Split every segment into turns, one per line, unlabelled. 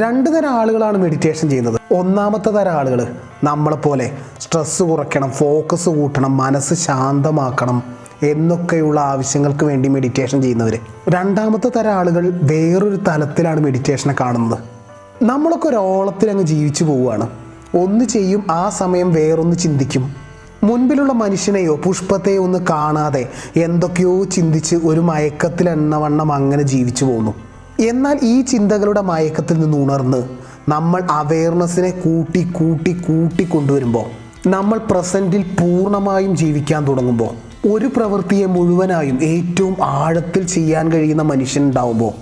രണ്ട് തരം ആളുകളാണ് മെഡിറ്റേഷൻ ചെയ്യുന്നത്. ഒന്നാമത്തെ തരം ആളുകൾ നമ്മളെപ്പോലെ സ്ട്രെസ്സ് കുറയ്ക്കണം, ഫോക്കസ് കൂട്ടണം, മനസ്സ് ശാന്തമാക്കണം എന്നൊക്കെയുള്ള ആവശ്യങ്ങൾക്ക് വേണ്ടി മെഡിറ്റേഷൻ ചെയ്യുന്നവർ. രണ്ടാമത്തെ തരം ആളുകൾ വേറൊരു തലത്തിലാണ് മെഡിറ്റേഷനെ കാണുന്നത്. നമ്മളൊക്കെ ഒരോളത്തിൽ അങ്ങ് ജീവിച്ചു പോവുകയാണ്. ഒന്ന് ചെയ്യും, ആ സമയം വേറൊന്ന് ചിന്തിക്കും. മുൻപിലുള്ള മനുഷ്യനെയോ പുഷ്പത്തെയോ ഒന്ന് കാണാതെ എന്തൊക്കെയോ ചിന്തിച്ച് ഒരു മയക്കത്തിൽ എണ്ണവണ്ണം അങ്ങനെ ജീവിച്ചു പോകുന്നു. എന്നാൽ ഈ ചിന്തകളുടെ മയക്കത്തിൽ നിന്ന് ഉണർന്ന് നമ്മൾ അവെയർനെസ്സിനെ കൂട്ടി കൂട്ടി കൂട്ടി കൊണ്ടുവരുമ്പോൾ, നമ്മൾ പ്രസൻറ്റിൽ പൂർണ്ണമായും ജീവിക്കാൻ തുടങ്ങുമ്പോൾ, ഒരു പ്രവൃത്തിയെ മുഴുവനായും ഏറ്റവും ആഴത്തിൽ ചെയ്യാൻ കഴിയുന്ന മനുഷ്യൻ ഉണ്ടാവുമ്പോൾ,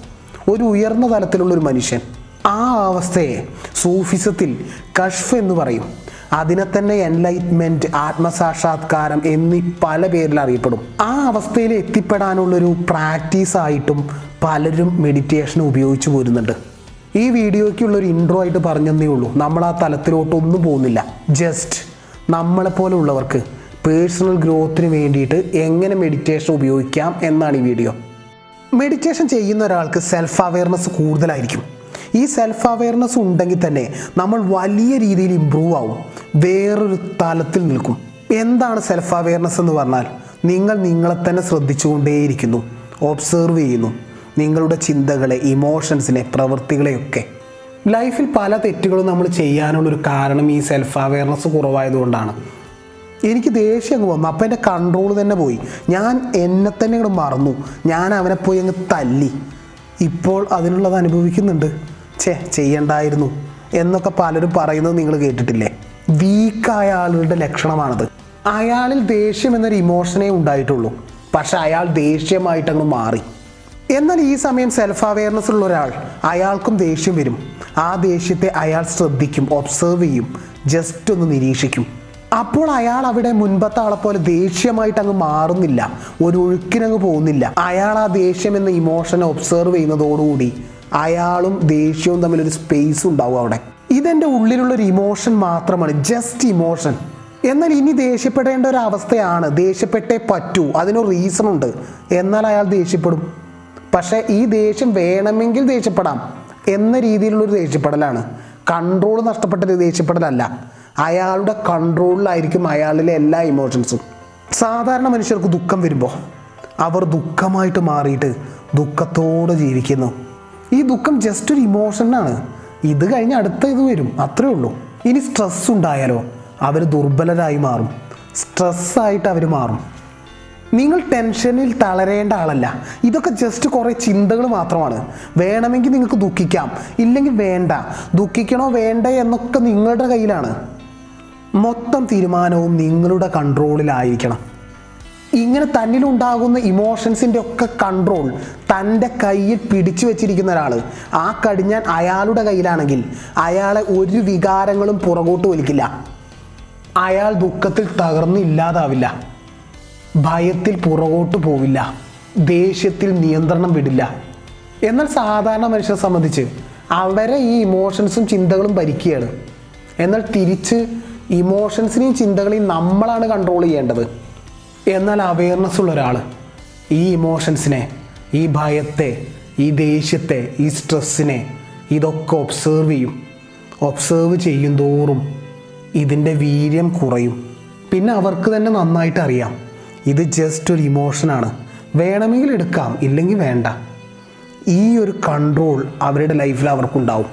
ഒരു ഉയർന്ന തലത്തിലുള്ളൊരു മനുഷ്യൻ, ആ അവസ്ഥയെ സൂഫിസത്തിൽ കഷ്ഫ് എന്ന് പറയും. അതിനെ തന്നെ എൻലൈറ്റ്മെൻറ്റ്, ആത്മസാക്ഷാത്കാരം എന്നീ പല പേരിൽ അറിയപ്പെടും. ആ അവസ്ഥയിൽ എത്തിപ്പെടാനുള്ളൊരു പ്രാക്ടീസായിട്ടും പലരും മെഡിറ്റേഷൻ ഉപയോഗിച്ച് പോരുന്നുണ്ട്. ഈ വീഡിയോയ്ക്കുള്ളൊരു ഇൻട്രോ ആയിട്ട് പറഞ്ഞതേ ഉള്ളൂ. നമ്മൾ ആ തലത്തിലോട്ടൊന്നും പോകുന്നില്ല. ജസ്റ്റ് നമ്മളെപ്പോലെ ഉള്ളവർക്ക് പേഴ്സണൽ ഗ്രോത്തിന് വേണ്ടിയിട്ട് എങ്ങനെ മെഡിറ്റേഷൻ ഉപയോഗിക്കാം എന്നാണ് ഈ വീഡിയോ. മെഡിറ്റേഷൻ ചെയ്യുന്ന ഒരാൾക്ക് സെൽഫ് അവെയർനെസ് കൂടുതലായിരിക്കും. ഈ സെൽഫ് അവെയർനെസ് ഉണ്ടെങ്കിൽ തന്നെ നമ്മൾ വലിയ രീതിയിൽ ഇമ്പ്രൂവ് ആവും, വേറൊരു തലത്തിൽ നിൽക്കും. എന്താണ് സെൽഫ് അവെയർനെസ് എന്ന് പറഞ്ഞാൽ, നിങ്ങൾ നിങ്ങളെ തന്നെ ശ്രദ്ധിച്ചുകൊണ്ടേയിരിക്കുന്നു, ഒബ്സർവ് ചെയ്യുന്നു, നിങ്ങളുടെ ചിന്തകളെ, ഇമോഷൻസിനെ, പ്രവൃത്തികളെയൊക്കെ. ലൈഫിൽ പല തെറ്റുകളും നമ്മൾ ചെയ്യാനുള്ളൊരു കാരണം ഈ സെൽഫ് അവെയർനെസ് കുറവായതുകൊണ്ടാണ്. എനിക്ക് ദേഷ്യം അങ്ങ് വന്നു, അപ്പം എൻ്റെ കൺട്രോൾ തന്നെ പോയി. ഞാൻ എന്നെ തന്നെ അങ്ങോട്ട് മറന്നു, ഞാൻ അവനെ പോയി അങ്ങ് തല്ലി. ഇപ്പോൾ അതിനുള്ളത് അനുഭവിക്കുന്നുണ്ട്. ചെയ്യണ്ടായിരുന്നു എന്നൊക്കെ പലരും പറയുന്നത് നിങ്ങൾ കേട്ടിട്ടില്ലേ? വീക്കായ ആളുകളുടെ ലക്ഷണമാണത്. അയാളിൽ ദേഷ്യം എന്നൊരു ഇമോഷനേ ഉണ്ടായിട്ടുള്ളൂ, പക്ഷെ അയാൾ ദേഷ്യമായിട്ടങ്ങ് മാറി. എന്നാൽ ഈ സമയം സെൽഫ് അവെയർനെസ് ഉള്ള ഒരാൾ, അയാൾക്കും ദേഷ്യം വരും. ആ ദേഷ്യത്തെ അയാൾ ശ്രദ്ധിക്കും, ഒബ്സർവ് ചെയ്യും, ജസ്റ്റ് ഒന്ന് നിരീക്ഷിക്കും. അപ്പോൾ അയാൾ അവിടെ മുൻപത്തെ ആളെപ്പോലെ ദേഷ്യമായിട്ട് അങ്ങ് മാറുന്നില്ല, ഒരു ഒഴുക്കിനങ്ങ് പോകുന്നില്ല. അയാൾ ആ ദേഷ്യം എന്ന ഇമോഷനെ ഒബ്സർവ് ചെയ്യുന്നതോടുകൂടി അയാളും ദേഷ്യവും തമ്മിലൊരു സ്പേസ് ഉണ്ടാവും അവിടെ. ഇതെൻ്റെ ഉള്ളിലുള്ളൊരു ഇമോഷൻ മാത്രമാണ്, ജസ്റ്റ് ഇമോഷൻ. എന്നാൽ ഇനി ദേഷ്യപ്പെടേണ്ട ഒരു അവസ്ഥയാണ്, ദേഷ്യപ്പെട്ടേ പറ്റൂ, അതിനൊരു റീസൺ ഉണ്ട്. എന്നാൽ അയാൾ ദേഷ്യപ്പെടും. പക്ഷേ ഈ ദേഷ്യം വേണമെങ്കിൽ ദേഷ്യപ്പെടാം എന്ന രീതിയിലുള്ളൊരു ദേഷ്യപ്പെടലാണ്. കൺട്രോൾ നഷ്ടപ്പെട്ട ദേഷ്യപ്പെടലല്ല, അയാളുടെ കൺട്രോളിലായിരിക്കും അയാളിലെ എല്ലാ ഇമോഷൻസും. സാധാരണ മനുഷ്യർക്ക് ദുഃഖം വരുമ്പോൾ അവർ ദുഃഖമായിട്ട് മാറിയിട്ട് ദുഃഖത്തോടെ ജീവിക്കുന്നു. ഈ ദുഃഖം ജസ്റ്റ് ഒരു ഇമോഷനാണ്. ഇത് കഴിഞ്ഞ് അടുത്ത ഇത് വരും, അത്രേ ഉള്ളൂ. ഇനി സ്ട്രെസ് ഉണ്ടായാലോ അവർ ദുർബലരായി മാറും, സ്ട്രെസ്സായിട്ട് അവർ മാറും. നിങ്ങൾ ടെൻഷനിൽ തളരേണ്ട ആളല്ല. ഇതൊക്കെ ജസ്റ്റ് കുറേ ചിന്തകൾ മാത്രമാണ്. വേണമെങ്കിൽ നിങ്ങൾക്ക് ദുഃഖിക്കാം, ഇല്ലെങ്കിൽ വേണ്ട. ദുഃഖിക്കണോ വേണ്ടേ എന്നൊക്കെ നിങ്ങളുടെ കയ്യിലാണ്. മൊത്തം തീരുമാനവും നിങ്ങളുടെ കൺട്രോളിലായിരിക്കണം. ഇങ്ങനെ തന്നിലുണ്ടാകുന്ന ഇമോഷൻസിൻ്റെ ഒക്കെ കൺട്രോൾ തൻ്റെ കയ്യിൽ പിടിച്ചു വെച്ചിരിക്കുന്ന ഒരാൾ, ആ കടിഞ്ഞാൻ അയാളുടെ കയ്യിലാണെങ്കിൽ അയാളെ ഒരു വികാരങ്ങളും പുറകോട്ട് വലിക്കില്ല. അയാൾ ദുഃഖത്തിൽ തകർന്നില്ലാതാവില്ല, ഭയത്തിൽ പുറകോട്ട് പോവില്ല, ദേഷ്യത്തിൽ നിയന്ത്രണം വിടില്ല. എന്നാൽ സാധാരണ മനുഷ്യരെ സംബന്ധിച്ച് അവരെ ഈ ഇമോഷൻസും ചിന്തകളും ഭരിക്കുകയാണ്. എന്നാൽ തിരിച്ച് ഇമോഷൻസിനെയും ചിന്തകളെയും നമ്മളാണ് കൺട്രോൾ ചെയ്യേണ്ടത്. എന്നാൽ അവെയർനെസ് ഉള്ള ഒരാൾ ഈ ഇമോഷൻസിനെ, ഈ ഭയത്തെ, ഈ ദേഷ്യത്തെ, ഈ സ്ട്രെസ്സിനെ ഇതൊക്കെ ഒബ്സർവ് ചെയ്യും. ഒബ്സർവ് ചെയ്യും തോറും ഇതിൻ്റെ വീര്യം കുറയും. പിന്നെ അവർക്ക് തന്നെ നന്നായിട്ട് അറിയാം, ഇത് ജസ്റ്റ് ഒരു ഇമോഷനാണ്, വേണമെങ്കിൽ എടുക്കാം, ഇല്ലെങ്കിൽ വേണ്ട. ഈ ഒരു കൺട്രോൾ അവരുടെ ലൈഫിൽ അവർക്കുണ്ടാവും.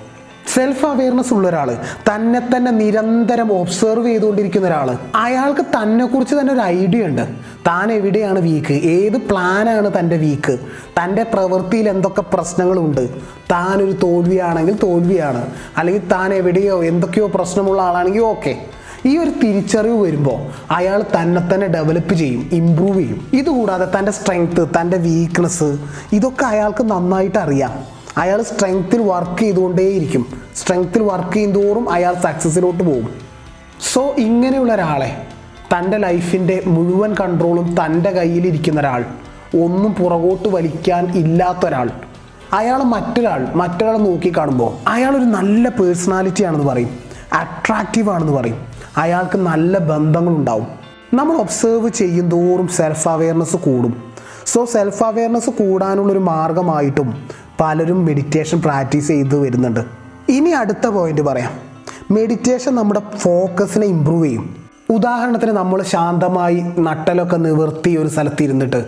സെൽഫ് അവെയർനെസ് ഉള്ള ഒരാൾ, തന്നെ തന്നെ നിരന്തരം ഒബ്സർവ് ചെയ്തുകൊണ്ടിരിക്കുന്ന ഒരാൾ, അയാൾക്ക് തന്നെക്കുറിച്ച് തന്നെ ഒരു ഐഡിയ ഉണ്ട്. താൻ എവിടെയാണ് വീക്ക്, ഏത് പ്ലാനാണ് തൻ്റെ വീക്ക്, തൻ്റെ പ്രവൃത്തിയിൽ എന്തൊക്കെ പ്രശ്നങ്ങളുണ്ട്. താനൊരു തോൽവിയാണെങ്കിൽ തോൽവിയാണ്, അല്ലെങ്കിൽ താൻ എവിടെയോ എന്തൊക്കെയോ പ്രശ്നമുള്ള ആളാണെങ്കിൽ ഓക്കെ. ഈ ഒരു തിരിച്ചറിവ് വരുമ്പോൾ അയാൾ തന്നെ ഡെവലപ്പ് ചെയ്യും, ഇമ്പ്രൂവ് ചെയ്യും. ഇതുകൂടാതെ തൻ്റെ സ്ട്രെങ്ത്ത്, തൻ്റെ വീക്ക്നെസ് ഇതൊക്കെ അയാൾക്ക് നന്നായിട്ട് അറിയാം. അയാൾ സ്ട്രെങ്ത്തിൽ വർക്ക് ചെയ്തുകൊണ്ടേയിരിക്കും. സ്ട്രെങ്ത്തിൽ വർക്ക് ചെയ്യുന്തോറും അയാൾ സക്സസ്സിലോട്ട് പോകും. സോ ഇങ്ങനെയുള്ള ഒരാളെ, തൻ്റെ ലൈഫിൻ്റെ മുഴുവൻ കൺട്രോളും തൻ്റെ കയ്യിലിരിക്കുന്ന ഒരാൾ, ഒന്നും പുറകോട്ട് വലിക്കാൻ ഇല്ലാത്തൊരാൾ, അയാൾ മറ്റൊരാളെ നോക്കിക്കാണുമ്പോൾ അയാളൊരു നല്ല പേഴ്സണാലിറ്റി ആണെന്ന് പറയും, അട്രാക്റ്റീവ് ആണെന്ന് പറയും, അയാൾക്ക് നല്ല ബന്ധങ്ങളുണ്ടാവും. നമ്മൾ ഒബ്സർവ് ചെയ്യും തോറും സെൽഫ് അവെയർനെസ് കൂടും. സോ സെൽഫ് അവെയർനെസ് കൂടാനുള്ളൊരു മാർഗമായിട്ടും പലരും മെഡിറ്റേഷൻ പ്രാക്ടീസ് ചെയ്ത് വരുന്നുണ്ട്. ഇനി അടുത്ത പോയിന്റ് പറയാം. മെഡിറ്റേഷൻ നമ്മുടെ ഫോക്കസിനെ ഇമ്പ്രൂവ് ചെയ്യും. ഉദാഹരണത്തിന് നമ്മൾ ശാന്തമായി നട്ടലൊക്കെ നിവർത്തി ഒരു സ്ഥലത്തിരുന്നിട്ട്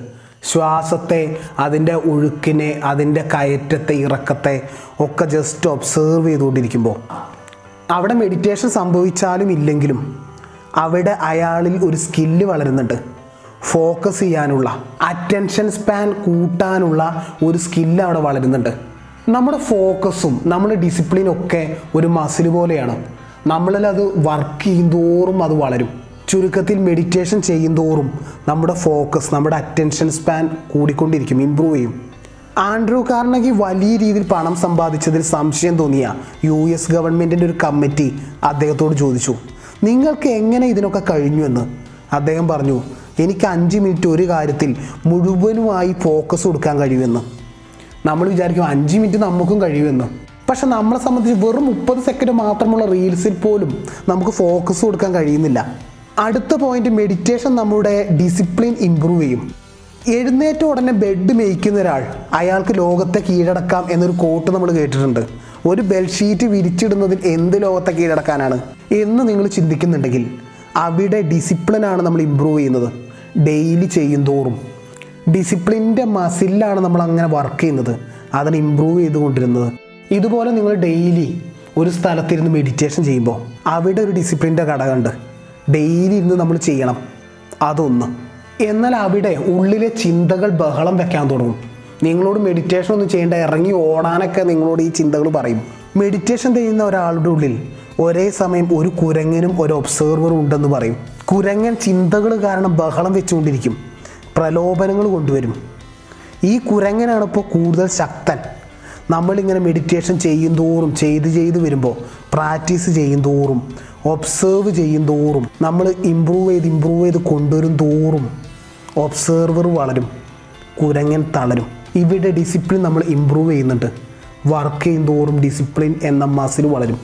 ശ്വാസത്തെ, അതിൻ്റെ ഒഴുക്കിനെ, അതിൻ്റെ കയറ്റത്തെ, ഇറക്കത്തെ ഒക്കെ ജസ്റ്റ് ഒബ്സേർവ് ചെയ്തുകൊണ്ടിരിക്കുമ്പോൾ അവിടെ മെഡിറ്റേഷൻ സംഭവിച്ചാലും ഇല്ലെങ്കിലും അവിടെ അയാളിൽ ഒരു സ്കില്ല് വളരുന്നുണ്ട്. ഫോക്കസ് ചെയ്യാനുള്ള, അറ്റൻഷൻ സ്പാൻ കൂട്ടാനുള്ള ഒരു സ്കില്ല് അവിടെ വളരുന്നുണ്ട്. നമ്മുടെ ഫോക്കസും നമ്മുടെ ഡിസിപ്ലിനും ഒക്കെ ഒരു മസിൽ പോലെയാണ്. നമ്മളിൽ അത് വർക്ക് ചെയ്യുന്തോറും അത് വളരും. ചുരുക്കത്തിൽ മെഡിറ്റേഷൻ ചെയ്യുന്തോറും നമ്മുടെ ഫോക്കസ്, നമ്മുടെ അറ്റൻഷൻ സ്പാൻ കൂടിക്കൊണ്ടിരിക്കും, ഇമ്പ്രൂവ് ചെയ്യും. ആൻഡ്രൂ കാർണഗി വലിയ രീതിയിൽ പണം സമ്പാദിച്ചതിൽ സംശയം തോന്നിയ US ഗവൺമെൻറ്റിൻ്റെ ഒരു കമ്മിറ്റി അദ്ദേഹത്തോട് ചോദിച്ചു, നിങ്ങൾക്ക് എങ്ങനെ ഇതിനൊക്കെ കഴിഞ്ഞു എന്ന്. അദ്ദേഹം പറഞ്ഞു, എനിക്ക് 5 മിനിറ്റ് ഒരു കാര്യത്തിൽ മുഴുവനുമായി ഫോക്കസ് കൊടുക്കാൻ കഴിയുമെന്ന്. നമ്മൾ വിചാരിക്കും 5 മിനിറ്റ് നമുക്കും കഴിയുമെന്ന്. പക്ഷെ നമ്മളെ സംബന്ധിച്ച് വെറും 30 സെക്കൻഡ് മാത്രമുള്ള റീൽസിൽ പോലും നമുക്ക് ഫോക്കസ് കൊടുക്കാൻ കഴിയുന്നില്ല. അടുത്ത പോയിന്റ്, മെഡിറ്റേഷൻ നമ്മുടെ ഡിസിപ്ലിൻ ഇമ്പ്രൂവ് ചെയ്യും. എഴുന്നേറ്റ ഉടനെ ബെഡ് മേയ്ക്കുന്ന ഒരാൾ അയാൾക്ക് ലോകത്തെ കീഴടക്കാം എന്നൊരു കോട്ട് നമ്മൾ കേട്ടിട്ടുണ്ട്. ഒരു ബെഡ്ഷീറ്റ് വിരിച്ചിടുന്നതിൽ എന്ത് ലോകത്തെ കീഴടക്കാനാണ് എന്ന് നിങ്ങൾ ചിന്തിക്കുന്നുണ്ടെങ്കിൽ അവിടെ ഡിസിപ്ലിനാണ് നമ്മൾ ഇമ്പ്രൂവ് ചെയ്യുന്നത്. ഡെയിലി ചെയ്യും തോറും ഡിസിപ്ലിൻ്റെ മസിലാണ് നമ്മൾ അങ്ങനെ വർക്ക് ചെയ്യുന്നത്, അതിനെ ഇമ്പ്രൂവ് ചെയ്തുകൊണ്ടിരുന്നത്. ഇതുപോലെ നിങ്ങൾ ഡെയിലി ഒരു സ്ഥലത്തിരുന്ന് മെഡിറ്റേഷൻ ചെയ്യുമ്പോൾ അവിടെ ഒരു ഡിസിപ്ലിൻ്റെ ഘടകമുണ്ട്. ഡെയിലി ഇരുന്ന് നമ്മൾ ചെയ്യണം, അതൊന്ന്. എന്നാൽ അവിടെ ഉള്ളിലെ ചിന്തകൾ ബഹളം വെക്കാൻ തുടങ്ങും. നിങ്ങളോട് മെഡിറ്റേഷൻ ഒന്നും ചെയ്യേണ്ട, ഇറങ്ങി ഓടാനൊക്കെ നിങ്ങളോട് ഈ ചിന്തകൾ പറയും. മെഡിറ്റേഷൻ ചെയ്യുന്ന ഒരാളുടെ ഉള്ളിൽ ഒരേ സമയം ഒരു കുരങ്ങനും ഒരു ഒബ്സർവറും ഉണ്ടെന്ന് പറയും. കുരങ്ങൻ ചിന്തകൾ കാരണം ബഹളം വെച്ചുകൊണ്ടിരിക്കും, പ്രലോഭനങ്ങൾ കൊണ്ടുവരും. ഈ കുരങ്ങനാണ് ഇപ്പോൾ കൂടുതൽ ശക്തൻ. നമ്മളിങ്ങനെ മെഡിറ്റേഷൻ ചെയ്യും തോറും, ചെയ്ത് വരുമ്പോൾ, പ്രാക്ടീസ് ചെയ്യും തോറും, ഒബ്സേർവ് ചെയ്യും തോറും, നമ്മൾ ഇമ്പ്രൂവ് ചെയ്ത് കൊണ്ടുവരും തോറും ഒബ്സേർവർ വളരും, കുരങ്ങൻ തളരും. ഇവിടെ ഡിസിപ്ലിൻ നമ്മൾ ഇമ്പ്രൂവ് ചെയ്യുന്നുണ്ട്. വർക്ക് ചെയ്യും തോറും ഡിസിപ്ലിൻ എന്ന മസിൽ വളരും.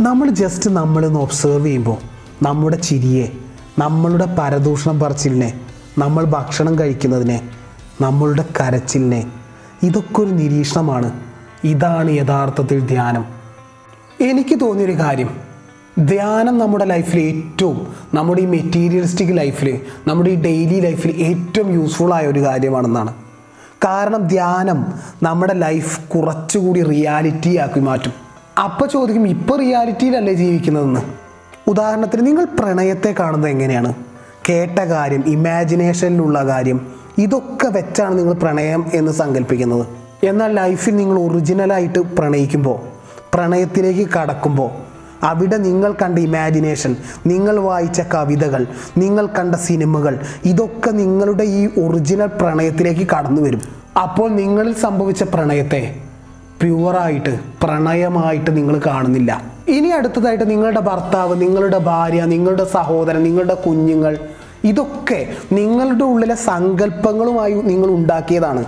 നമ്മൾ ജസ്റ്റ് നമ്മളൊന്ന് ഒബ്സേർവ് ചെയ്യുമ്പോൾ നമ്മുടെ ചിരിയെ, നമ്മളുടെ പരദൂഷണം പറച്ചിലിനെ, നമ്മൾ ഭക്ഷണം കഴിക്കുന്നതിനെ, നമ്മളുടെ കരച്ചിലിനെ, ഇതൊക്കെ ഒരു നിരീക്ഷണമാണ്. ഇതാണ് യഥാർത്ഥത്തിൽ ധ്യാനം. എനിക്ക് തോന്നിയൊരു കാര്യം, ധ്യാനം നമ്മുടെ ലൈഫിൽ ഏറ്റവും, നമ്മുടെ ഈ മെറ്റീരിയലിസ്റ്റിക് ലൈഫിൽ, നമ്മുടെ ഈ ഡെയിലി ലൈഫിൽ ഏറ്റവും യൂസ്ഫുൾ ആയ ഒരു കാര്യമാണെന്നാണ്. കാരണം ധ്യാനം നമ്മുടെ ലൈഫ് കുറച്ചുകൂടി റിയാലിറ്റി ആക്കി മാറ്റും. അപ്പോൾ ചോദിക്കും, ഇപ്പോൾ റിയാലിറ്റിയിലല്ലേ ജീവിക്കുന്നതെന്ന്. ഉദാഹരണത്തിന് നിങ്ങൾ പ്രണയത്തെ കാണുന്നത് എങ്ങനെയാണ്? കേട്ട കാര്യം, ഇമാജിനേഷനിലുള്ള കാര്യം, ഇതൊക്കെ വെച്ചാണ് നിങ്ങൾ പ്രണയം എന്ന് സങ്കല്പിക്കുന്നത്. എന്നാൽ ലൈഫിൽ നിങ്ങൾ ഒറിജിനലായിട്ട് പ്രണയിക്കുമ്പോൾ, പ്രണയത്തിലേക്ക് കടക്കുമ്പോൾ അവിടെ നിങ്ങൾ കണ്ട ഇമാജിനേഷൻ, നിങ്ങൾ വായിച്ച കവിതകൾ, നിങ്ങൾ കണ്ട സിനിമകൾ, ഇതൊക്കെ നിങ്ങളുടെ ഈ ഒറിജിനൽ പ്രണയത്തിലേക്ക് കടന്നു വരും. അപ്പോൾ നിങ്ങളിൽ സംഭവിച്ച പ്രണയത്തെ പ്യുവറായിട്ട്, പ്രണയമായിട്ട് നിങ്ങൾ കാണുന്നില്ല. ഇനി അടുത്തതായിട്ട് നിങ്ങളുടെ ഭർത്താവ്, നിങ്ങളുടെ ഭാര്യ, നിങ്ങളുടെ സഹോദരൻ, നിങ്ങളുടെ കുഞ്ഞുങ്ങൾ, ഇതൊക്കെ നിങ്ങളുടെ ഉള്ളിലെ സങ്കല്പങ്ങളുമായി നിങ്ങൾ ഉണ്ടാക്കിയതാണ്.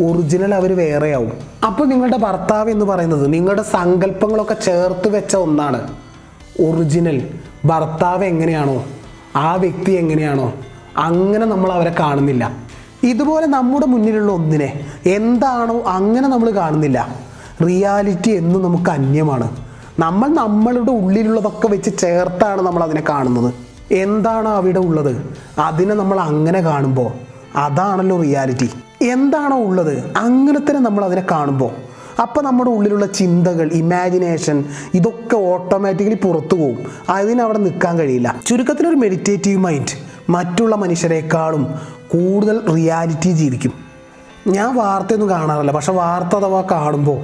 ഒറിജിനൽ അവർ വേറെയാവും. അപ്പോൾ നിങ്ങളുടെ ഭർത്താവ് എന്ന് പറയുന്നത് നിങ്ങളുടെ സങ്കല്പങ്ങളൊക്കെ ചേർത്ത് വെച്ച ഒന്നാണ്. ഒറിജിനൽ ഭർത്താവ് എങ്ങനെയാണോ, ആ വ്യക്തി എങ്ങനെയാണോ, അങ്ങനെ നമ്മൾ അവരെ കാണുന്നില്ല. ഇതുപോലെ നമ്മുടെ മുന്നിലുള്ള ഒന്നിനെ എന്താണോ അങ്ങനെ നമ്മൾ കാണുന്നില്ല. റിയാലിറ്റി എന്നും നമുക്ക് അന്യമാണ്. നമ്മൾ നമ്മളുടെ ഉള്ളിലുള്ളതൊക്കെ വെച്ച് ചേർത്താണ് നമ്മൾ അതിനെ കാണുന്നത്. എന്താണോ അവിടെ ഉള്ളത് അതിനെ നമ്മൾ അങ്ങനെ കാണുമ്പോൾ അതാണല്ലോ റിയാലിറ്റി. എന്താണോ ഉള്ളത് അങ്ങനെ തന്നെ നമ്മൾ അതിനെ കാണുമ്പോൾ അപ്പോൾ നമ്മുടെ ഉള്ളിലുള്ള ചിന്തകൾ, ഇമാജിനേഷൻ, ഇതൊക്കെ ഓട്ടോമാറ്റിക്കലി പുറത്തു പോകും. അതിനവിടെ നിൽക്കാൻ കഴിയില്ല. ചുരുക്കത്തിലൊരു മെഡിറ്റേറ്റീവ് മൈൻഡ് മറ്റുള്ള മനുഷ്യരെക്കാളും കൂടുതൽ റിയാലിറ്റി ജീവിക്കും. ഞാൻ വാർത്തയൊന്നും കാണാറില്ല, പക്ഷെ വാർത്ത അഥവാ കാണുമ്പോൾ,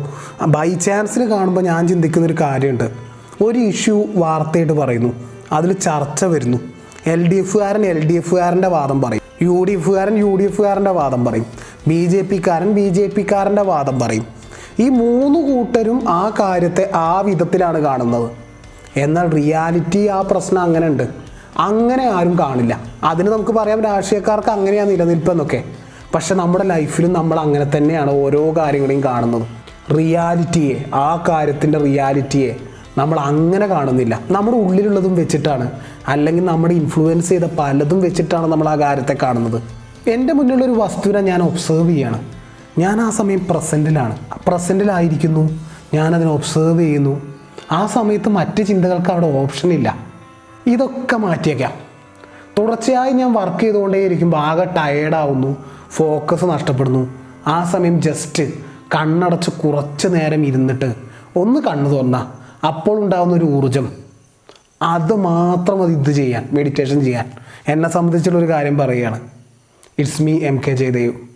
ബൈ ചാൻസിൽ കാണുമ്പോൾ ഞാൻ ചിന്തിക്കുന്നൊരു കാര്യമുണ്ട്. ഒരു ഇഷ്യൂ വാർത്തയായിട്ട് പറയുന്നു, അതിൽ ചർച്ച വരുന്നു. LDFകാരൻ്റെ വാദം പറയും, UDFകാരൻ്റെ വാദം പറയും, BJPക്കാരൻ്റെ വാദം പറയും. ഈ 3 കൂട്ടരും ആ കാര്യത്തെ ആ വിധത്തിലാണ് കാണുന്നത്. എന്നാൽ റിയാലിറ്റി ആ പ്രശ്നം അങ്ങനെ ഉണ്ട്, അങ്ങനെ ആരും കാണില്ല. അതിന് നമുക്ക് പറയാം രാഷ്ട്രീയക്കാർക്ക് അങ്ങനെയാണ് നിലനിൽപ്പെന്നൊക്കെ. പക്ഷെ നമ്മുടെ ലൈഫിലും നമ്മൾ അങ്ങനെ തന്നെയാണ് ഓരോ കാര്യങ്ങളെയും കാണുന്നത്. റിയാലിറ്റിയെ, ആ കാര്യത്തിൻ്റെ റിയാലിറ്റിയെ നമ്മൾ അങ്ങനെ കാണുന്നില്ല. നമ്മുടെ ഉള്ളിലുള്ളതും വെച്ചിട്ടാണ്, അല്ലെങ്കിൽ നമ്മുടെ ഇൻഫ്ലുവൻസ് ചെയ്ത പലതും വെച്ചിട്ടാണ് നമ്മൾ ആ കാര്യത്തെ കാണുന്നത്. എൻ്റെ മുന്നിലുള്ളൊരു വസ്തുവിനെ ഞാൻ ഒബ്സേർവ് ചെയ്യാണ്. ഞാൻ ആ സമയം പ്രസൻറ്റിലായിരിക്കുന്നു. ഞാനതിനെ ഒബ്സേർവ് ചെയ്യുന്നു. ആ സമയത്ത് മറ്റ് ചിന്തകൾക്ക് അവിടെ ഓപ്ഷനില്ല. ഇതൊക്കെ മാറ്റിയേക്കാം. തുടർച്ചയായി ഞാൻ വർക്ക് ചെയ്തുകൊണ്ടേയിരിക്കുമ്പോൾ ആകെ ടയേർഡാവുന്നു, ഫോക്കസ് നഷ്ടപ്പെടുന്നു. ആ സമയം ജസ്റ്റ് കണ്ണടച്ച് കുറച്ച് നേരം ഇരുന്നിട്ട് ഒന്ന് കണ്ണു തുറന്നാൽ അപ്പോൾ ഉണ്ടാകുന്ന ഒരു ഊർജം, അത് മാത്രം മതി ഇത് ചെയ്യാൻ, മെഡിറ്റേഷൻ ചെയ്യാൻ. എന്നെ സംബന്ധിച്ചുള്ളൊരു കാര്യം പറയുകയാണ്. It's me MK Jayadev.